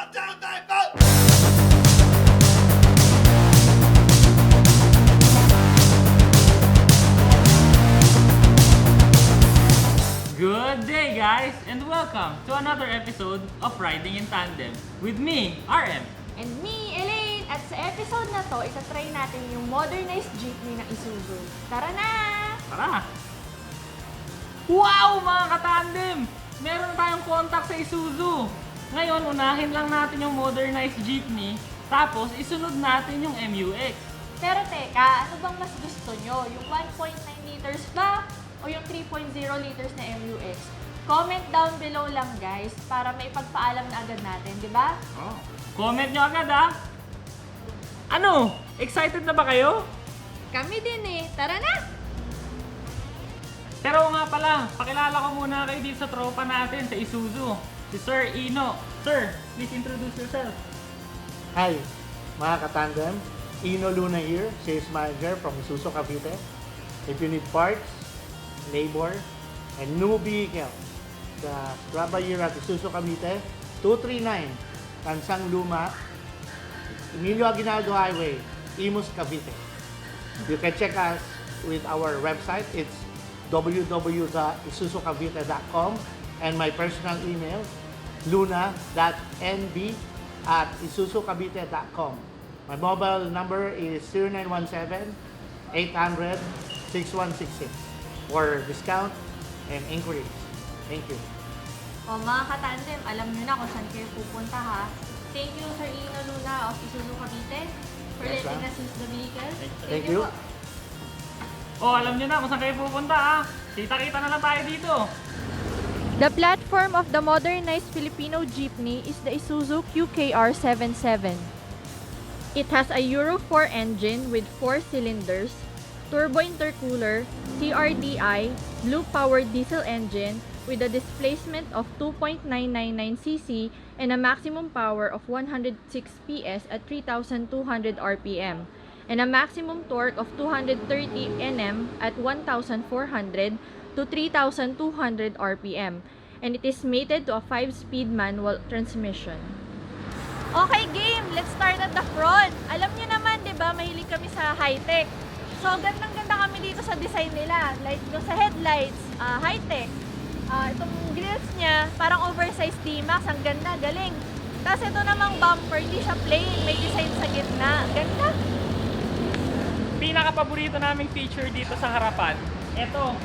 Good day guys and welcome to another episode of Riding in Tandem with me, RM. And me, Elaine! At sa episode na to, itatry natin yung modernized jeepney ng Isuzu. Tara na! Tara! Wow mga katandem! Meron tayong contact sa Isuzu. Ngayon, unahin lang natin yung modernized jeepney, tapos isunod natin yung MUX. Pero teka, ano bang mas gusto nyo? Yung 1.9 liters ba? O yung 3.0 liters na MUX? Comment down below lang guys para may pagpaalam na agad natin, di ba? Oh. Comment nyo agad ha! Ano? Excited na ba kayo? Kami din eh. Tara na! Pero nga pala, pakilala ko muna kayo dito sa tropa natin sa Isuzu. Si Sir Ino. Sir, please introduce yourself. Hi, mga katandem. Ino Luna here, sales manager from Isuzu Cavite. If you need parts, labor, and new vehicle, the Straba here at Isuzu Cavite, 239 Tansang Luma, Emilio Aguinaldo Highway, Imus, Cavite. You can check us with our website. It's www.isuzukavite.com and my personal email, luna.nb@isuzukavite.com. My mobile number is 0917-800-6166 for discount and inquiries. Thank you. O mga katandem, alam nyo na kung saan kayo pupunta ha. Thank you Sir Ino Luna of Isuzu Cavite for Yes, letting ma'am. us use the vehicle. Thank you. po. Oh, alam nyo na kung saan kayo pupunta ha. Kita-kita na lang tayo dito. The platform of the modernized Filipino jeepney is the Isuzu QKR 77. It has a Euro 4 engine with 4 cylinders, turbo intercooler, CRDI, blue-powered diesel engine with a displacement of 2.999 cc and a maximum power of 106 PS at 3,200 RPM, and a maximum torque of 230 Nm at 1,400 to 3,200 RPM, and it is mated to a 5-speed manual transmission. Okay game, let's start at the front. Alam niyo naman, 'di ba, mahilig kami sa high-tech. So gandang-ganda kami dito sa design nila. Like yung sa headlights, high-tech. Itong grills niya, parang oversized T-Max, ang ganda, galing. Tapos ito namang bumper, hindi siya plain, may design sa gitna. Ganda. Pinaka-paborito naming feature dito sa harapan, ito,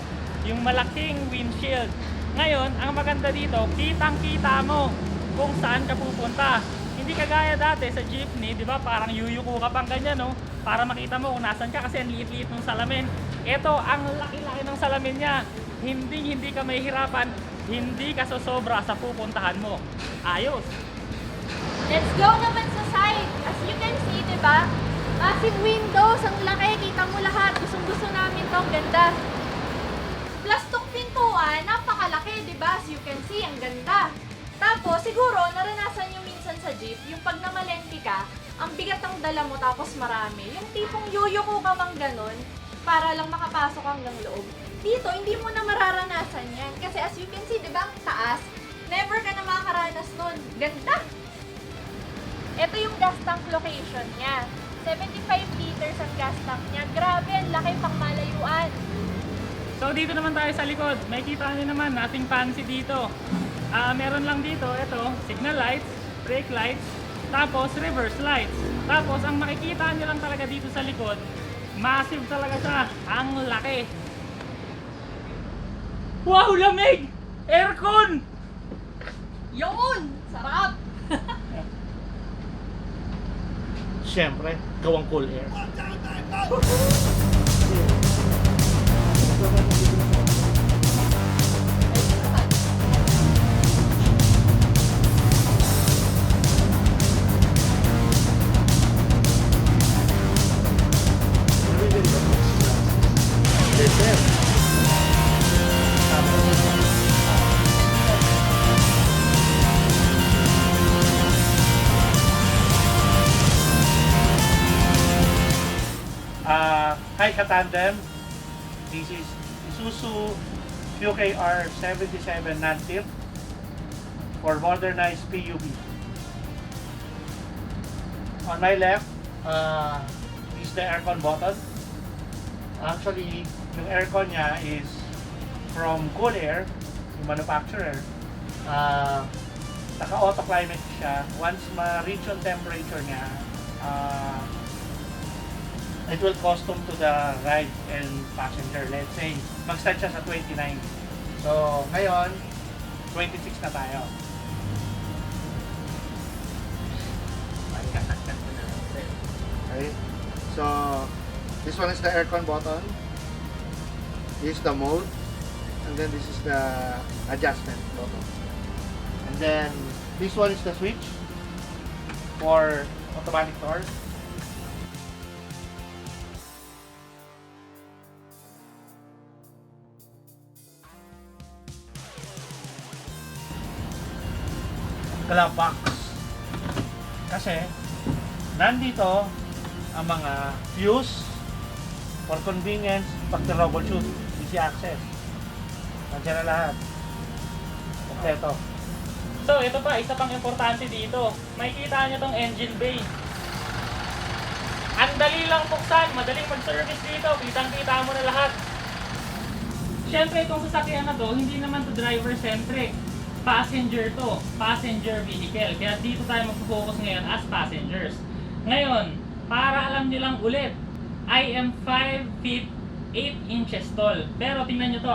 yung malaking windshield. Ngayon, ang maganda dito, kitang-kita mo kung saan ka pupunta. Hindi kagaya dati sa jeepney, di ba? Parang yuyuko ka pang ganyan, no? Para makita mo kung nasan ka kasi ang liit-liit ng salamin. Ito, ang laki-laki ng salamin niya. Hindi ka mahihirapan, hindi ka sosobra sa pupuntahan mo. Ayos! Let's go naman sa side. As you can see, di ba? Massive windows, ang laki, kita mo lahat. Gustong-gusto namin to, ang ganda. Plus tong pintuan, napakalaki, di ba? As you can see, ang ganda. Tapos, siguro, naranasan nyo minsan sa jeep, yung pag namalengke ka, ang bigat ng dala mo tapos marami. Yung tipong yuyuko ka mang ganun, para lang makapasok hanggang loob. Dito, hindi mo na mararanasan yan. Kasi as you can see, di ba, ang taas, never ka na makakaranas nun. Ganda! Ito yung gas tank location niya. 75 liters ang gas tank niya. Grabe, ang laki pang malayuan. So dito naman tayo sa likod, may kita nyo naman, nothing fancy dito. Meron lang dito, ito, signal lights, brake lights, tapos reverse lights. Tapos ang makikita nyo lang talaga dito sa likod, massive talaga siya, ang laki. Wow, lamig! Aircon! Yun! Sarap! Siyempre, gawang cool air. Hi Katandem, this is Isuzu QKR 77 non-tip for modernized PUV. on my left is the aircon button. Actually, yung aircon niya is from Cool Air, yung manufacturer. Naka-auto climate siya. Once ma-reach yung temperature niya, it will custom to the ride and passenger. Let's say, mag-start siya sa 29. So, ngayon, 26 na tayo. Okay. So, this one is the aircon button. This is the mode. And then this is the adjustment button. And then, this one is the switch for automatic doors. Glove box. Kasi, nandito ang mga fuse for convenience, pag-troubleshoot, easy access. Nandiyan na lahat. Kompleto. So, ito pa, isa pang importante dito. Makikita nyo tong engine bay. Ang dali lang buksan, madaling mag-service dito, kitang-kita mo na lahat. Siyempre, itong sasakyan na to, hindi naman to driver-centric. Passenger to, passenger vehicle. Kaya dito tayo mag-focus ngayon as passengers. Ngayon, para alam nyo lang ulit, I am 5 feet 8 inches tall. Pero tingnan nyo to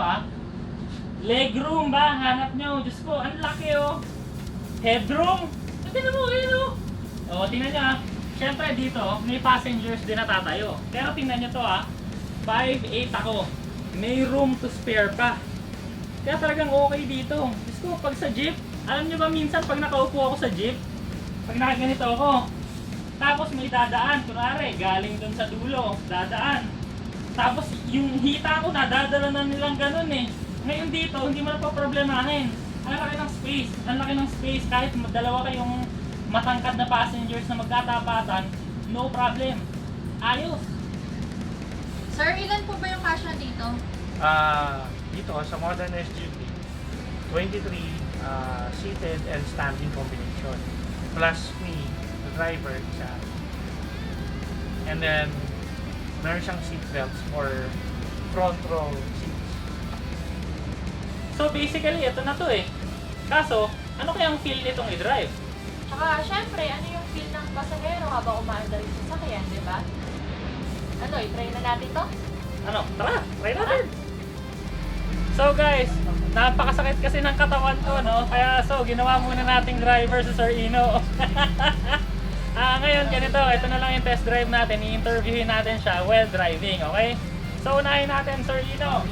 legroom ba? Hanap nyo. Diyos ko, ang laki Headroom. Tingnan mo, ayun tingnan nyo Siyempre dito, may passengers din natatayo. Pero tingnan nyo to 5'8 ako. May room to spare pa. Kaya talagang okay dito. Diyos ko, pag sa jeep, alam nyo ba minsan pag nakaupo ako sa jeep, pag nakaganito ako, tapos may dadaan, kunwari, galing dun sa dulo, dadaan. Tapos yung hita ko, nadadala na nilang ganun Ngayon dito, hindi mo na pa problemahin. Ang laki ng space, kahit dalawa kayong matangkad na passengers na magkatapatan, no problem. Ayos. Sir, ilan po ba yung kasya dito? Dito sa modern SUV, 23 seated and standing combination. Plus me, the driver, isa. And then, meron siyang seat belts for front row seats. So basically, ito na to Kaso, ano kayang feel nitong i-drive? Tsaka, syempre, ano yung feel ng pasahero habang umaandar yung sasakyan, di ba? Ano, i-try na natin to? Ano? Tara, try natin! So guys, napakasakit kasi ng katawan ko, Kaya ginawa muna nating driver si Sir Ino. Ngayon, ganito, ito na lang yung test drive natin. I-interviewin natin siya while driving, okay? So, unahin natin, Sir Ino.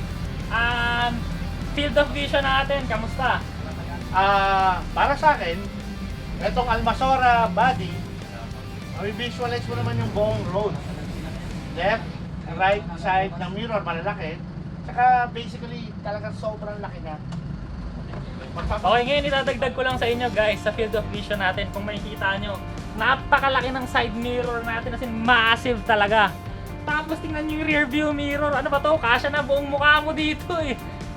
Field of vision natin, kamusta? Para sa akin, itong Almasora body, visualize mo naman yung buong road. Left, right side ng mirror, malalaki. Saka basically, talagang sobrang laki na. Okay, ngayon itadagdag ko lang sa inyo guys, sa field of vision natin, kung makikita nyo, napakalaki ng side mirror natin, as in massive talaga. Tapos tingnan nyo yung rear view mirror, ano ba to? Kasya na buong mukha mo dito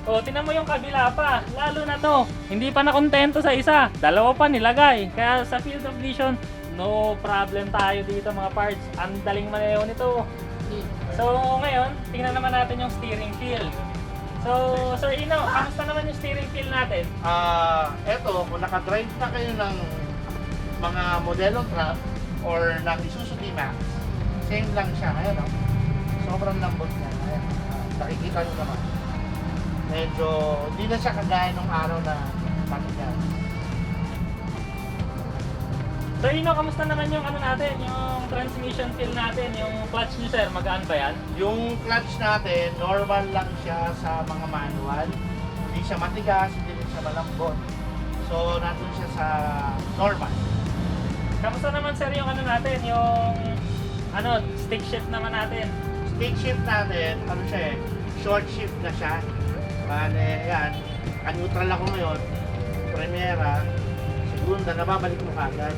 tingnan mo yung kabila pa, lalo na to, hindi pa nakontento sa isa, dalawa pa nilagay. Kaya sa field of vision, no problem tayo dito mga parts, ang daling maneho nito. So ngayon, tingnan naman natin yung steering feel. So Sir Ino, kamusta naman yung steering feel natin? Eto, kung nakadrive na kayo ng mga modelong truck or ng Isuzu D-Max, same lang siya. Ayan sobrang lambot niya. Ayan, nakikita nyo naman. Medyo, hindi na siya kagaya nung araw na matigas. Sir Ino, kamusta naman yung natin, yung transmission feel natin, yung clutch niyo sir, magaan ba yan? Yung clutch natin, normal lang siya sa mga manual. Hindi siya matigas, hindi rin siya malambot. So, nandun siya sa normal. Kamusta naman sir yung natin, yung stick shift naman natin? Stick shift natin, siya short shift na siya. Yan, neutral ako ngayon. Primera, segunda, nababalik mo kagad.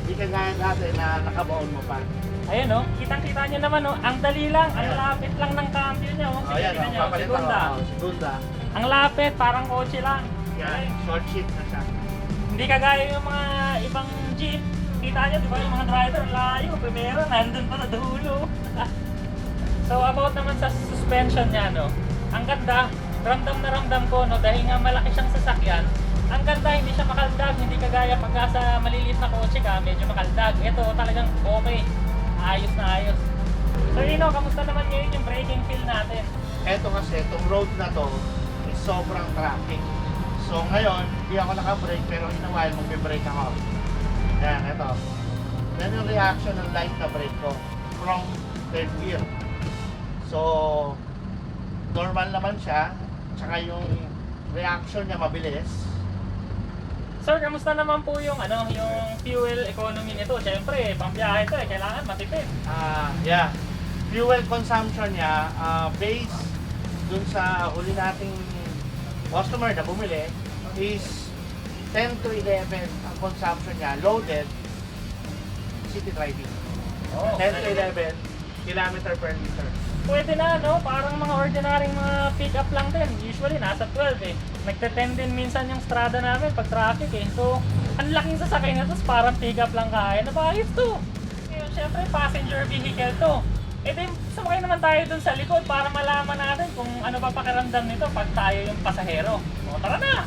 Hindi ka gaya dati na nakabaon mo pa. Ayun kitang-kita nyo naman ang dali lang, ang lapit lang ng cambio nyo. Ayan papalit segunda. Segunda. Ang lapit, parang kotse lang. Yan, short shift na siya. Hindi kagaya yung mga ibang jeep, Kita nyo, di ba yung mga driver, layo, primero, nandun pa sa dulo. So about naman sa suspension niya, no, ang ganda, ramdam na ramdam ko, no, dahil nga malaki siyang sasakyan, ang ganda, hindi siya makaldag, hindi kagaya pagka sa maliliit na kotse ka, medyo makaldag. Ito talagang okay, ayos na ayos. So Ino, kamusta naman ngayon yung braking feel natin? Eto kasi, itong road na to is sobrang traffic. So ngayon, hindi ako naka-brake pero in a while magbe-brake ako. Yan, eto. Yan yung reaction ng light na brake ko from third gear. So, normal naman siya. Tsaka yung reaction niya mabilis. Sir, kamusta naman po yung yung fuel economy nito? Siyempre, pambiyahe ito eh, kailangan matipid. Yeah. Fuel consumption niya, based dun sa huli nating customer na bumili, is 10 to 11 ang consumption niya, loaded, city driving. Oh, 10 to 11 kilometer per liter. pwede na, no? Parang mga ordinaryong mga pick-up lang din. Usually, nasa 12 eh. Nagte-10 din minsan yung strada namin pag traffic eh. So, ang laking sasakay na to, parang pick-up lang kaya. Nabayos to. Ngayon, syempre, passenger vehicle to. E di, sumakay naman tayo dun sa likod para malaman natin kung ano ba pakiramdam nito pag tayo yung pasahero. O, tara na!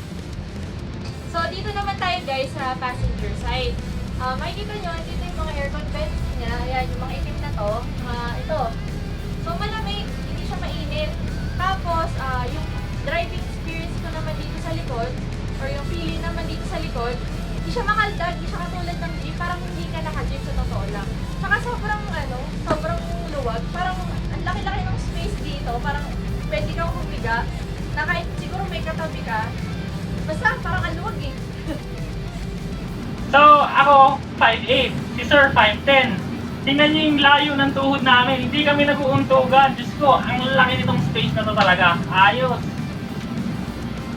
So, dito naman tayo guys sa passenger side. Makikita nyo, dito yung mga aircon vents niya. Ayan, yung mga itim na to. Ito. So, malamig. Hindi siya mainit. Tapos, yung driving experience ko naman dito sa likod, or yung feeling naman dito sa likod, hindi siya makaldag. Hindi siya katulad ng jeep. Parang hindi ka naka-jeep sa totoo lang. Saka sobrang, sobrang luwag. Parang, ang laki-laki ng space dito. Parang, pwede kang humiga. Na kahit siguro may katabi ka, basta parang ang luwag eh. So, ako, 5'8". Si Sir, 5'10". Tingnan niyo yung layo ng tuhod namin. Hindi kami nag-uuntugan. Diyos ko, ang laki nitong space na to talaga. Ayos.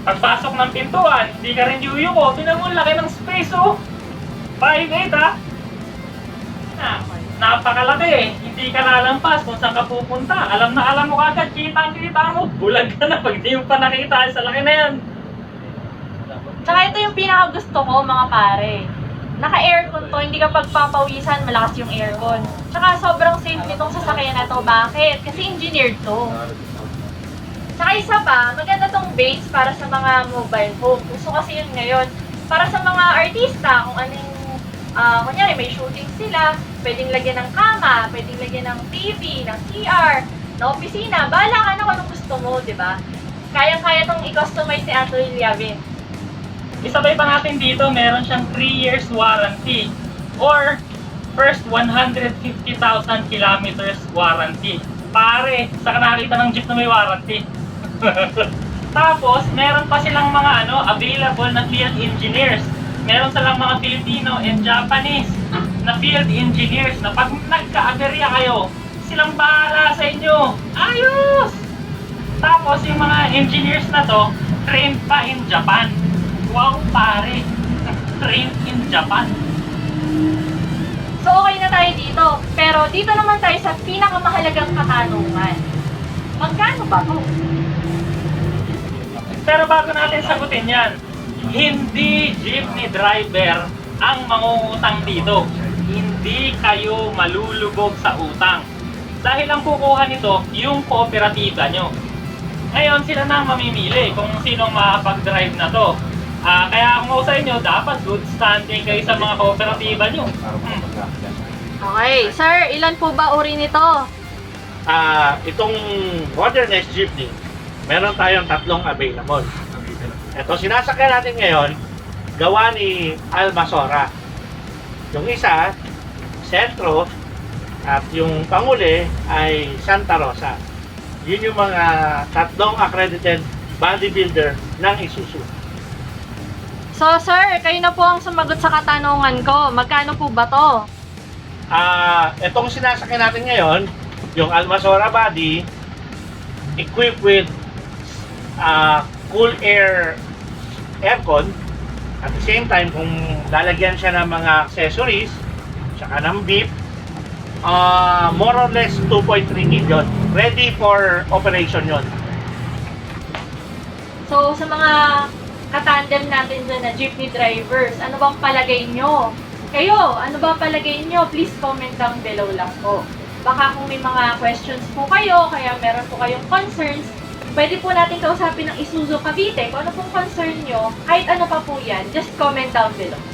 Pagpasok ng pintuan, hindi ka rin yuyuko. Tingnan mo, ang laki ng space, oh. 5'8", ha? Napakalaki eh. Hindi ka lalampas kung saan ka pupunta. Alam na alam mo kagad, kitang-kita mo. Bulag ka na pag di mo pa nakita. Sa laki na yan. Tsaka ito yung pinaka gusto ko mga pare. Naka-aircon to, hindi ka pagpapawisan, malakas yung aircon. Tsaka sobrang safe nitong sasakyan na to. Bakit? Kasi engineered to. Tsaka isa pa, maganda tong base para sa mga mobile home. Gusto kasi yun ngayon. Para sa mga artista, kung anong, kunyari may shooting sila, pwedeng lagyan ng kama, pwedeng lagyan ng TV, ng CR, na opisina. Bahala ka na kung anong gusto mo, di ba? Kayang-kaya tong i-customize ni Anthony Liavin. Isabay pa natin dito, meron siyang 3 years warranty or first 150,000 kilometers warranty. Pare, saka nakita ng jeep na may warranty. Tapos, meron pa silang mga available na field engineers. Meron silang mga Filipino and Japanese na field engineers na pag nagka-aberya kayo, silang bahala sa inyo. Ayos! Tapos, yung mga engineers na to, trained pa in Japan. Wow, pare! Trained in Japan. So okay na tayo dito. Pero dito naman tayo sa pinakamahalagang katanungan. Magkano ba to? Pero bago natin sagutin yan, hindi jeepney driver ang mangungutang dito. Hindi kayo malulubog sa utang. Dahil ang kukuha nito, yung kooperatiba nyo. Ngayon sila na mamimili kung sinong makapag-drive na to. Kaya kung sa inyo, dapat good standing kayo sa mga kooperatiba nyo. Okay, sir, ilan po ba uri nito? Itong modernized jeepney, meron tayong 3 available. Ito, sinasakyan natin ngayon, gawa ni Almasora. Yung isa, Centro, at yung panguli ay Santa Rosa. Yun yung mga 3 accredited bodybuilder ng Isuzu. So sir, kayo na po ang sumagot sa katanungan ko. Magkano po ba to? Itong sinasakyan natin ngayon, yung Almasora body, equipped with cool air aircon. At the same time, kung lalagyan siya ng mga accessories, tsaka ng beep, more or less 2.3 million. Ready for operation yon. So sa mga katandem natin dyan na jeepney drivers, ano bang palagay nyo? Kayo, ano ba palagay nyo? Please comment down below lang po. Baka kung may mga questions po kayo, kaya meron po kayong concerns, pwede po natin kausapin ng Isuzu Cavite. Kung ano pong concern nyo, kahit ano pa po yan, just comment down below.